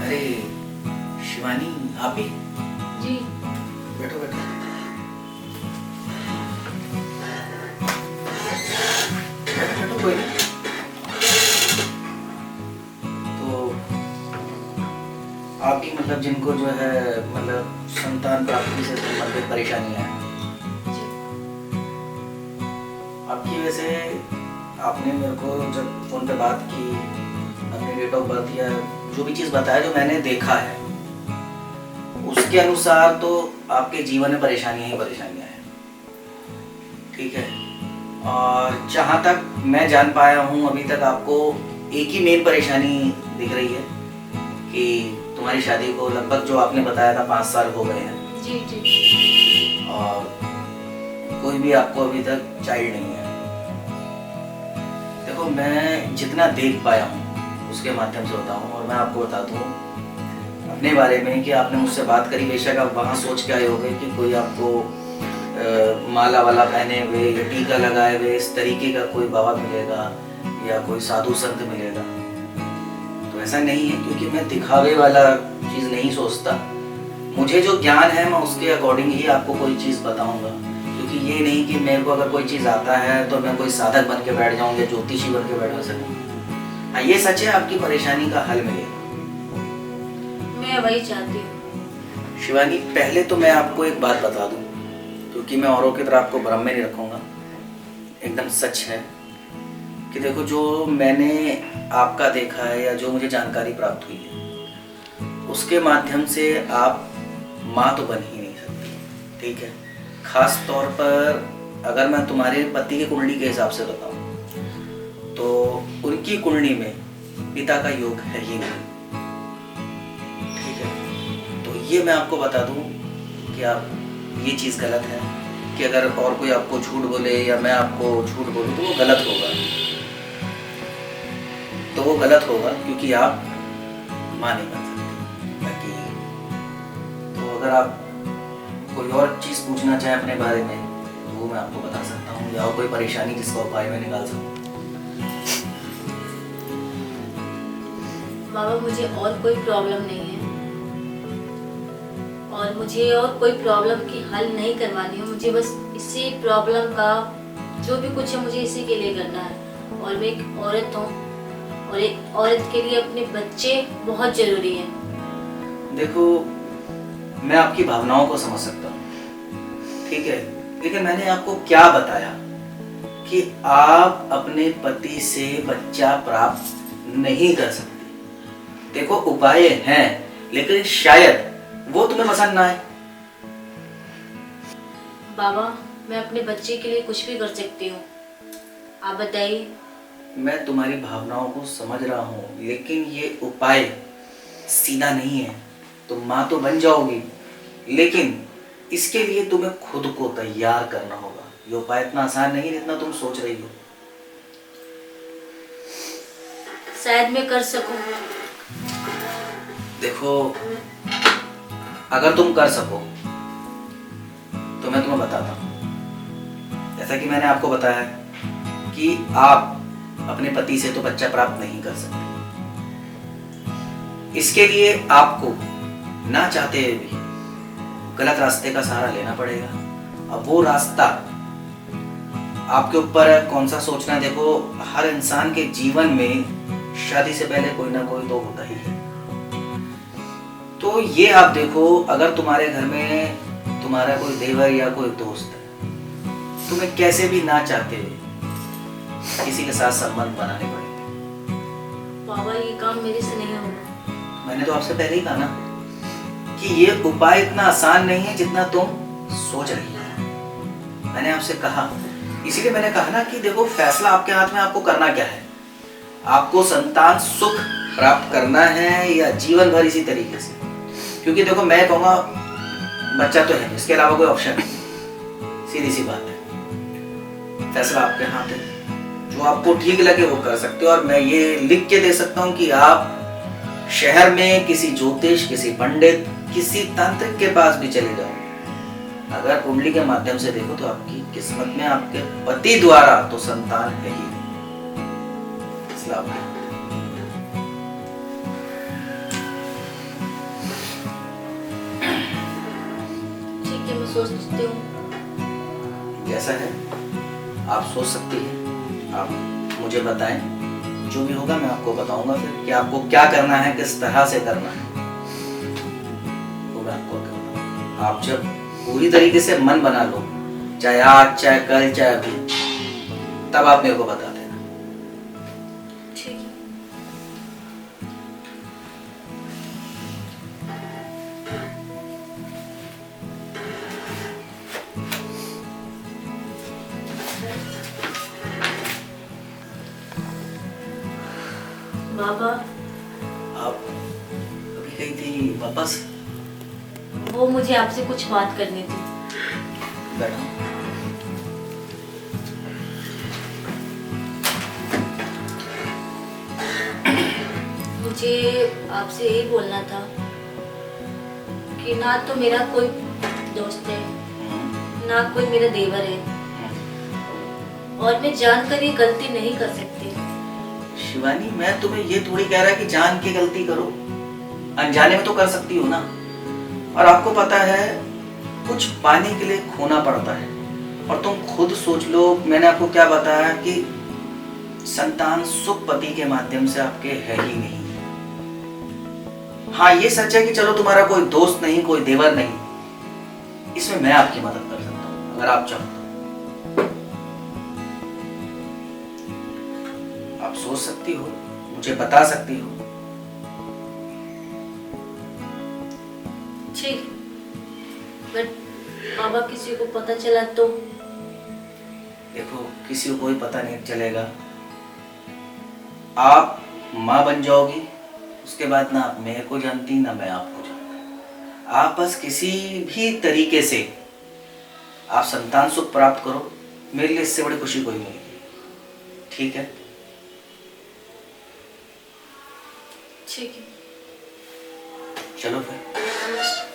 अरे शिवानी, आप ही? जी। बैठो बैठो। बैठो कोई नहीं। तो आप ही मतलब जिनको जो है मतलब संतान प्राप्ति से संबंधित परेशानियां हैं जी। आपकी। वैसे आपने मेरे को जब फोन पे बात की, अपने डेट ऑफ बर्थ या जो भी चीज़ बताया जो मैंने देखा है उसके अनुसार तो आपके जीवन में परेशानियां ही परेशानियां हैं, ठीक है। और जहाँ तक मैं जान पाया हूँ अभी तक आपको एक ही मेन परेशानी दिख रही है कि तुम्हारी शादी को लगभग जो आपने बताया था 5 साल हो गए हैं। जी जी। और कोई भी आपको अभी तक चाइल्ड नहीं है। देखो मैं जितना देख पाया हूँ उसके माध्यम से बताऊँ, और मैं आपको बता दूँ अपने बारे में कि आपने मुझसे बात करी, बेशक आप वहाँ सोच के आए होंगे कि कोई आपको माला वाला पहने हुए या टीका लगाए हुए इस तरीके का कोई बाबा मिलेगा या कोई साधु संत मिलेगा। तो ऐसा नहीं है, क्योंकि मैं दिखावे वाला चीज़ नहीं सोचता। मुझे जो ज्ञान है मैं उसके अकॉर्डिंग ही आपको कोई चीज़ बताऊंगा, क्योंकि ये नहीं कि मेरे को अगर कोई चीज़ आता है तो मैं कोई साधक बन के बैठ जाऊँ या ज्योतिषी बन के बैठ सकूँ। हाँ ये सच है, आपकी परेशानी का हल मिलेगा। मैं वही चाहती हूँ। शिवानी पहले तो मैं आपको एक बात बता दूं, क्योंकि मैं औरों की तरह आपको भ्रम में नहीं रखूंगा, एकदम सच है कि देखो जो मैंने आपका देखा है या जो मुझे जानकारी प्राप्त हुई है उसके माध्यम से आप माँ तो बन ही नहीं सकती, ठीक है। खास तौर पर अगर मैं तुम्हारे पति की कुंडली के हिसाब से बताऊं तो उनकी कुंडली में पिता का योग है ही नहीं, ठीक है। तो ये मैं आपको बता दूं कि आप ये चीज़ गलत है कि अगर और कोई आपको झूठ बोले या मैं आपको झूठ बोलूं तो वो गलत होगा, तो वो गलत होगा क्योंकि आप माँ नहीं बन सकते। बाकी तो अगर आप कोई और चीज़ पूछना चाहें अपने बारे में तो वो मैं आपको बता सकता हूँ, या कोई परेशानी जिसका उपाय मैं निकाल सकूँ। बाबा मुझे और कोई प्रॉब्लम नहीं है, और मुझे और कोई प्रॉब्लम की हल नहीं करवानी है। मुझे बस इसी प्रॉब्लम का जो भी कुछ है मुझे इसी के लिए करना है। और मैं एक औरत हूँ, और एक औरत के लिए अपने बच्चे बहुत जरूरी हैं। देखो मैं आपकी भावनाओं को समझ सकता हूँ, ठीक है, लेकिन मैंने आपको क्या बताया कि आप अपने पति से बच्चा प्राप्त नहीं कर सकते। देखो उपाय हैं, लेकिन शायद वो तुम्हें पसंद ना आए। बाबा मैं अपने बच्चे के लिए कुछ भी कर सकती हूँ, आप बताइए। मैं तुम्हारी भावनाओं को समझ रहा हूँ, लेकिन ये उपाय सीधा नहीं है। तुम माँ तो बन जाओगी, लेकिन इसके लिए तुम्हें खुद को तैयार करना होगा। ये उपाय इतना आसान नहीं है जितना तुम सोच रही हो। शायद मैं कर सकूँ। देखो अगर तुम कर सको तो मैं तुम्हें बताता हूँ। जैसा कि मैंने आपको बताया कि आप अपने पति से तो बच्चा प्राप्त नहीं कर सकते। इसके लिए आपको ना चाहते हुए भी गलत रास्ते का सहारा लेना पड़ेगा। अब वो रास्ता आपके ऊपर है कौन सा सोचना है। देखो हर इंसान के जीवन में शादी से पहले कोई ना कोई तो होता ही है। तो ये आप देखो, अगर तुम्हारे घर में तुम्हारा कोई देवर या कोई दोस्त है, तुम्हें कैसे भी ना चाहते हुए किसी के साथ संबंध बनाने पड़ेंगे। बाबा ये काम मेरे से नहीं होगा। मैंने तो आपसे पहले ही कहा ना कि ये उपाय इतना आसान नहीं है जितना तुम सोच रही हो। मैंने आपसे कहा, इसीलिए मैंने कहा ना कि देखो फैसला आपके हाथ में, आपको करना क्या है। आपको संतान सुख प्राप्त करना है या जीवन भर इसी तरीके से। क्योंकि देखो मैं कहूँगा बच्चा तो है, इसके अलावा कोई ऑप्शन नहीं, सीधी सी बात है। फैसला आपके हाथ है, जो आपको ठीक लगे वो कर सकते हो। और मैं ये लिख के दे सकता हूँ कि आप शहर में किसी ज्योतिष, किसी पंडित, किसी तांत्रिक के पास भी चले जाओ, अगर कुंडली के माध्यम से देखो तो आपकी किस्मत में आपके पति द्वारा तो संतान है ही नहीं। सोचती हूँ। जैसा है आप सोच सकती हैं, आप मुझे बताएं, जो भी होगा मैं आपको बताऊंगा फिर कि आपको क्या करना है, किस तरह से करना है, वो मैं आपको बताऊंगा। आप जब पूरी तरीके से मन बना लो, चाहे आज, चाहे कल, चाहे अभी, तब आप मेरे को बता देना। ठीक है। बाबा, आप अभी गई थी वापस? वो मुझे आपसे कुछ बात करनी थी। बैठो। मुझे आपसे यही बोलना था कि ना तो मेरा कोई दोस्त है, ना कोई मेरा देवर है, और मैं जानकर ये गलती नहीं कर सकती। शिवानी, मैं तुम्हें ये थोड़ी कह रहा कि जान के गलती करो, अनजाने में तो कर सकती हो ना। और आपको पता है कुछ पाने के लिए खोना पड़ता है, और तुम खुद सोच लो, मैंने आपको क्या बताया कि संतान सुख पति के माध्यम से आपके है ही नहीं। हाँ, ये सच है कि चलो तुम्हारा कोई दोस्त नहीं, कोई देवर नहीं, इसमें मैं आपकी मदद कर सकता हूँ अगर आप चाहो तो। आप सोच सकती हो, मुझे बता सकती हो। ठीक, बट बाबा किसी को पता चला तो? देखो, किसी को कोई पता नहीं चलेगा। आप माँ बन जाओगी, उसके बाद ना आप मेरे को जानती, ना मैं आपको जानता। आप बस किसी भी तरीके से आप संतान सुख प्राप्त करो, मेरे लिए इससे बड़ी खुशी कोई नहीं। ठीक है? ठीक है। चलो फिर।